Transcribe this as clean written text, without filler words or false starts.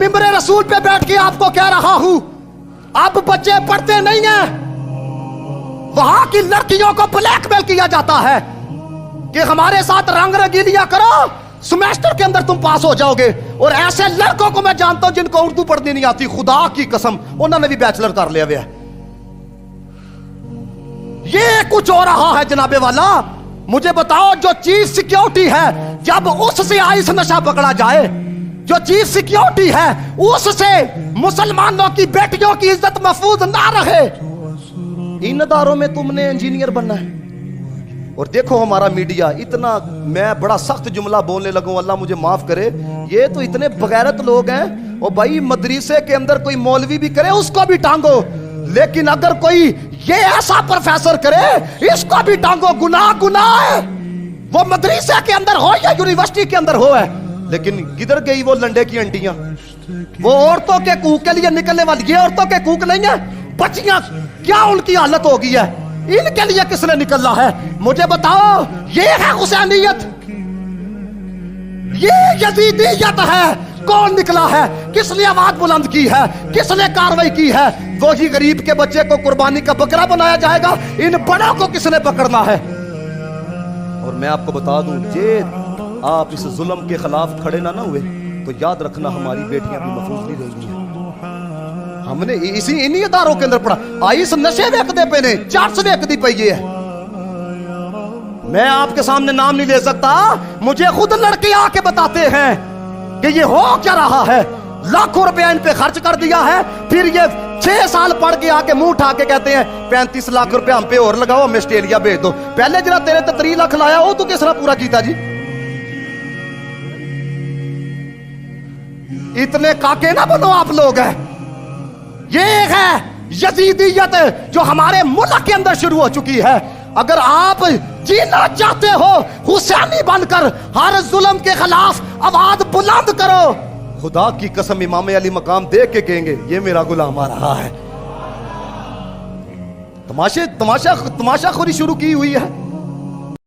मिंबर रसूल पे बैठ के आपको कह रहा हूं, अब बच्चे पढ़ते नहीं हैं। वहां की लड़कियों को ब्लैकमेल किया जाता है कि हमारे साथ रंग रंगीलियां करो, सेमेस्टर के अंदर तुम पास हो जाओगे। और ऐसे लड़कों को मैं जानता हूं जिनको उर्दू पढ़नी नहीं आती, खुदा की कसम, उन्होंने भी बैचलर कर लिया हुआ है। ये कुछ हो रहा है जनाबे वाला। मुझे बताओ, जो चीज सिक्योरिटी है, जब उससे आइस नशा पकड़ा जाए, जो चीज सिक्योरिटी है उससे मुसलमानों की बेटियों की इज्जत महफूज ना रहे, इन इदारों में तुमने इंजीनियर बनना है। और देखो हमारा मीडिया इतना, मैं बड़ा सख्त जुमला बोलने लगूं, अल्लाह मुझे माफ करे, ये तो इतने बगैरत लोग हैं। और भाई मदरसे के अंदर कोई मौलवी भी करे उसको भी टांगो, लेकिन अगर कोई ये ऐसा प्रोफेसर करे इसको भी टांगो। गुनाह गुनाह है, वो मदरसे के अंदर हो या यूनिवर्सिटी के अंदर हो है। लेकिन किधर गई वो लंडे की आंटियां, वो औरतों के कूक के लिए निकलने वाली, ये औरतों के कूक नहीं है, बच्चियां, क्या उनकी हालत हो गई है, इनके लिए किसने निकलना है? मुझे बताओ, ये है हुसैनियत, ये यजीदियत है। कौन निकला है, किसने आवाज बुलंद की है, किसने कार्रवाई की है? वही गरीब के बच्चे को कुर्बानी का बकरा बनाया जाएगा, इन बड़ों को किसने पकड़ना है? और मैं आपको बता दूं, जे आप इस जुल्म के खिलाफ खड़े ना हुए तो याद रखना हमारी बेटियां भी महफूज नहीं रहेंगी। हमने इसी इन्हीं इदारों के अंदर पढ़ा, आइस नशे वेकदे पे ने, चर्च वेकदी पे ये है। मैं आपके सामने नाम नहीं ले सकता, मुझे खुद लड़के आके बताते हैं कि ये हो क्या रहा है। लाखों रुपया इन पे खर्च कर दिया है, फिर ये 6 साल पढ़ के आके मुंह उठा के कहते हैं 35 लाख रुपया हम पे और लगाओ, हमें ऑस्ट्रेलिया भेज दो। पहले जरा तेरे तो 3 लाख लाया हो, तू किस तरह पूरा कीता जी? इतने काके ना बनो आप लोग। है ये है यजीदियत जो हमारे मुल्क के अंदर शुरू हो चुकी है। अगर आप जीना चाहते हो हुसैनी बनकर, हर जुल्म के खिलाफ आवाज बुलंद करो। खुदा की कसम, इमाम अली मकाम देख के कहेंगे ये मेरा गुलाम आ रहा है। तमाशा खुरी शुरू की हुई है।